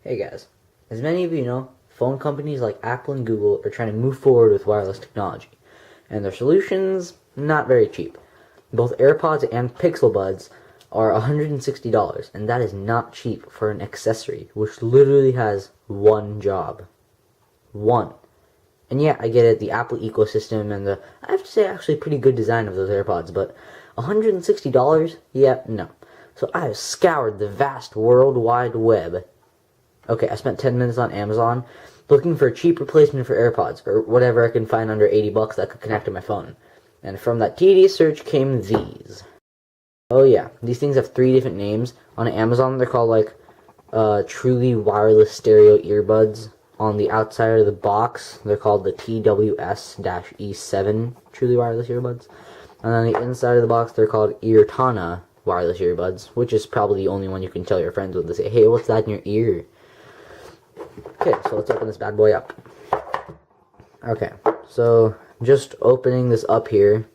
Hey guys, as many of you know, phone companies like Apple and Google are trying to move forward with wireless technology, and their solutions, not very cheap. Both Airpods and Pixel Buds are $160, and that is not cheap for an accessory, which literally has one job. One. And yeah, I get it, the Apple ecosystem and I have to say, actually pretty good design of those AirPods, but $160? Yeah, no. So I have scoured the vast World Wide Web. Okay, I spent 10 minutes on Amazon looking for a cheap replacement for AirPods, or whatever I can find under 80 bucks that could connect to my phone. And from that tedious search came these. Oh yeah, these things have 3 different names. On Amazon, they're called like truly wireless stereo earbuds. On the outside of the box, they're called the TWS-E7 truly wireless earbuds. And on the inside of the box, they're called Earteana wireless earbuds, which is probably the only one you can tell your friends when they say, "Hey, what's that in your ear?" Okay, so let's open this bad boy up. Okay, so just opening this up here,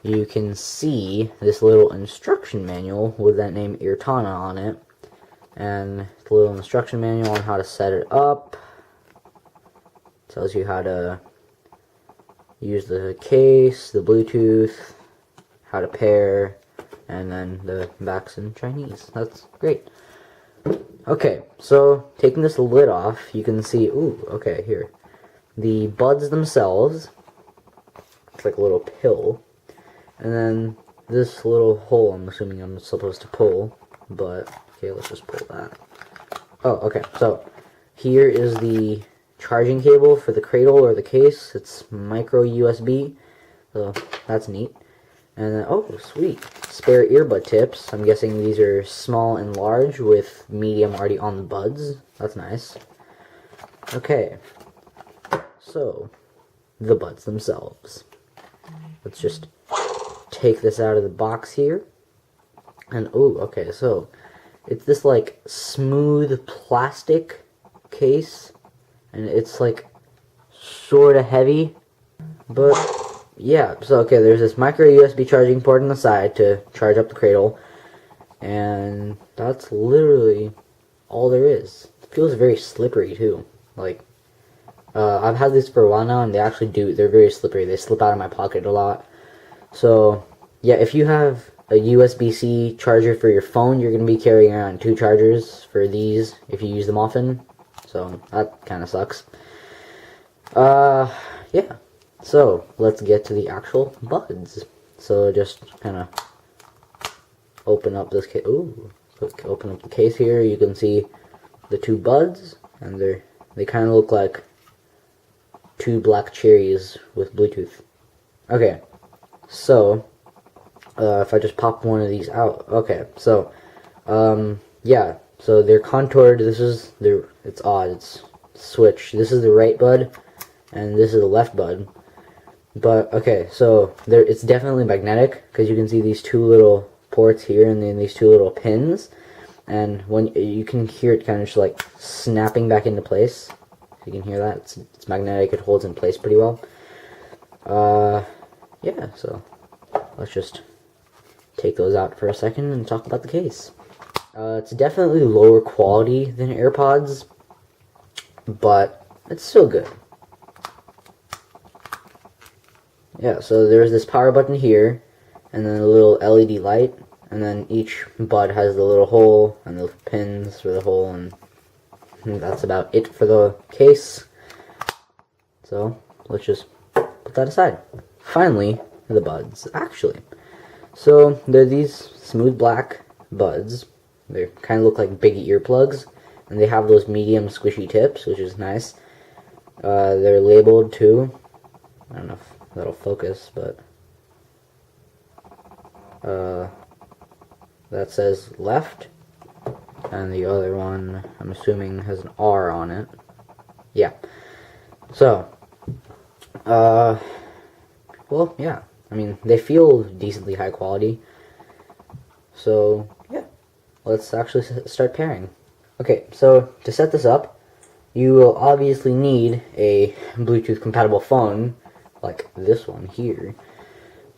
you can see this little instruction manual with that name Earteana on it, and the little instruction manual on how to set it up. Tells you how to use the case, the Bluetooth, how to pair, and then the back's in Chinese. That's great. Okay, so taking this lid off, you can see, ooh, okay, here. The buds themselves, it's like a little pill, and then this little hole I'm assuming I'm supposed to pull, but, okay, let's just pull that. Oh, okay, so here is the charging cable for the cradle or the case. It's micro USB, so that's neat. And then, oh, sweet, spare earbud tips. I'm guessing these are small and large with medium already on the buds. That's nice. Okay, so the buds themselves. Let's just take this out of the box here. And, oh, okay, so it's this, like, smooth plastic case. And it's, like, sort of heavy, but yeah, so okay, there's this micro USB charging port on the side to charge up the cradle, and that's literally all there is. It feels very slippery too. Like, I've had this for a while now, and they're very slippery. They slip out of my pocket a lot. So, yeah, if you have a USB-C charger for your phone, you're going to be carrying around 2 chargers for these if you use them often. So, that kind of sucks. Yeah. So, let's get to the actual buds. So, just kind of open up this case. Ooh, open up the case here. You can see the 2 buds, and they kind of look like 2 black cherries with Bluetooth. Okay, so if I just pop one of these out. Okay, so yeah, so they're contoured. It's odd. It's switch. This is the right bud, and this is the left bud. But, okay, so it's definitely magnetic, because you can see these 2 little ports here, and then these 2 little pins, and when you can hear it kind of just like snapping back into place. If you can hear that, it's magnetic, it holds in place pretty well. Yeah, so let's just take those out for a second and talk about the case. It's definitely lower quality than AirPods, but it's still good. Yeah, so there's this power button here, and then a little LED light, and then each bud has the little hole, and the pins for the hole, and that's about it for the case. So, let's just put that aside. Finally, the buds, actually. So, they're these smooth black buds. They kind of look like big earplugs, and they have those medium squishy tips, which is nice. They're labeled too. I don't know if that'll focus, but that says left, and the other one, I'm assuming, has an R on it. Yeah. So, well, yeah. I mean, they feel decently high quality. So, yeah. Let's actually start pairing. Okay, so to set this up, you will obviously need a Bluetooth compatible phone, like this one here.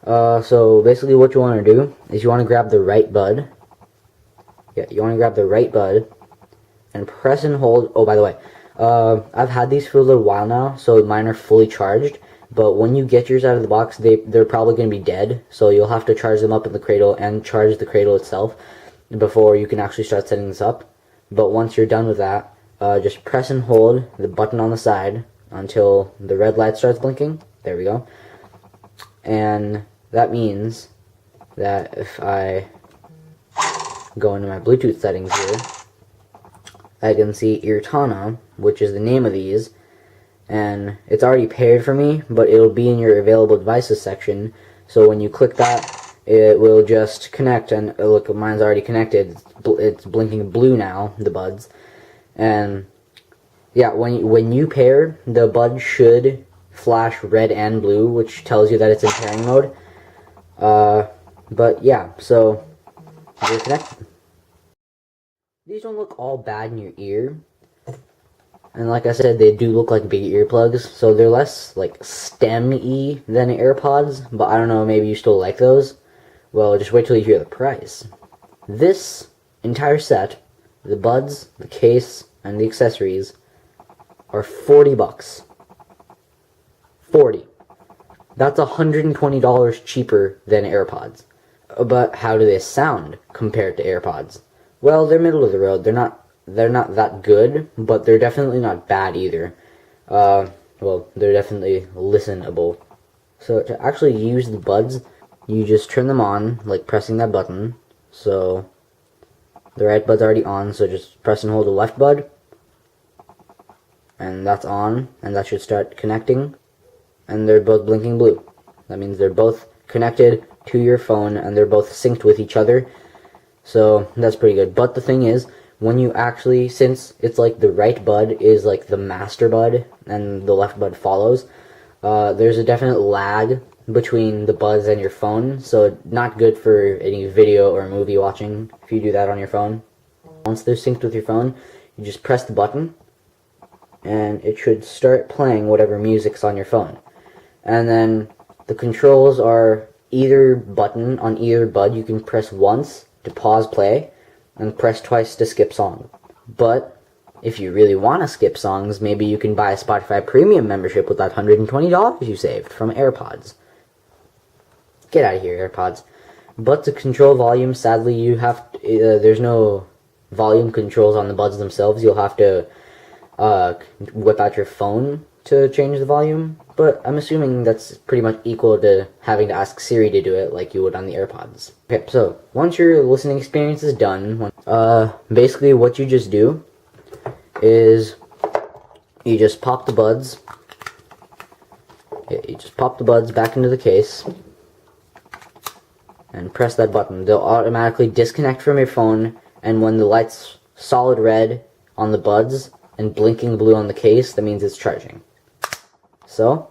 So basically what you want to do is you want to grab the right bud. Yeah, you want to grab the right bud, and press and hold. Oh, by the way, I've had these for a little while now, so mine are fully charged. But when you get yours out of the box, they're probably going to be dead, so you'll have to charge them up in the cradle and charge the cradle itself before you can actually start setting this up. But once you're done with that, just press and hold the button on the side until the red light starts blinking. There we go. And that means that if I go into my Bluetooth settings here, I can see Earteana, which is the name of these, and it's already paired for me, but it'll be in your available devices section. So when you click that, it will just connect, and look, mine's already connected. It's blinking blue now, the buds. And yeah, when you pair, the bud should flash red and blue, which tells you that it's in pairing mode. But yeah, so you're connected. These don't look all bad in your ear. And like I said, they do look like big earplugs, so they're less like STEM-y than AirPods, but I don't know, maybe you still like those. Well, just wait till you hear the price. This entire set, the buds, the case, and the accessories, are 40 bucks. 40. That's $120 cheaper than AirPods. But how do they sound compared to AirPods? Well, they're middle of the road. They're not that good, but they're definitely not bad either. Well, they're definitely listenable. So to actually use the buds, you just turn them on, like pressing that button. So the right bud's already on, so just press and hold the left bud. And that's on, and that should start connecting. And they're both blinking blue. That means they're both connected to your phone, and they're both synced with each other. So that's pretty good. But the thing is, when you actually, since it's like the right bud is like the master bud and the left bud follows, there's a definite lag between the buds and your phone, so not good for any video or movie watching if you do that on your phone. Once they're synced with your phone, you just press the button and it should start playing whatever music's on your phone. And then the controls are either button on either bud. You can press once to pause play and press twice to skip song. But if you really want to skip songs, maybe you can buy a Spotify premium membership with that $120 you saved from AirPods. Get out of here, AirPods. But to control volume, sadly, you have there's no volume controls on the buds themselves. You'll have to whip out your phone to change the volume. But I'm assuming that's pretty much equal to having to ask Siri to do it like you would on the AirPods. Okay, so once your listening experience is done, basically what you just do is you just pop the buds. You just pop the buds back into the case and press that button. They'll automatically disconnect from your phone, and when the light's solid red on the buds and blinking blue on the case, that means it's charging. So,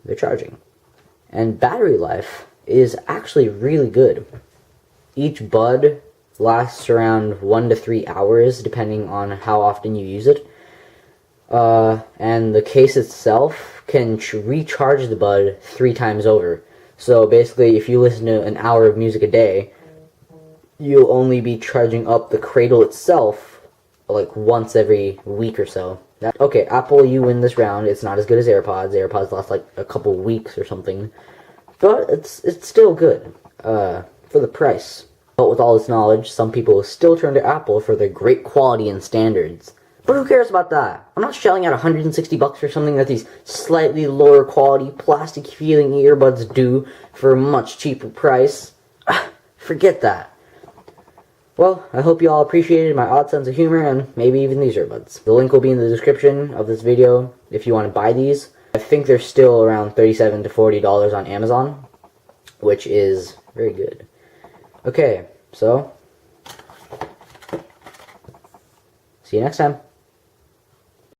they're charging. And battery life is actually really good. Each bud lasts around 1 to 3 hours, depending on how often you use it. And the case itself can recharge the bud 3 times over. So basically, if you listen to an hour of music a day, you'll only be charging up the cradle itself like once every week or so. Okay, Apple, you win this round. It's not as good as AirPods. AirPods last like a couple weeks or something. But it's still good for the price. But with all this knowledge, some people still turn to Apple for their great quality and standards. But who cares about that? I'm not shelling out $160 for something that these slightly lower quality, plastic-feeling earbuds do for a much cheaper price. Forget that. Well, I hope you all appreciated my odd sense of humor and maybe even these earbuds. The link will be in the description of this video if you want to buy these. I think they're still around $37 to $40 on Amazon, which is very good. Okay, so see you next time.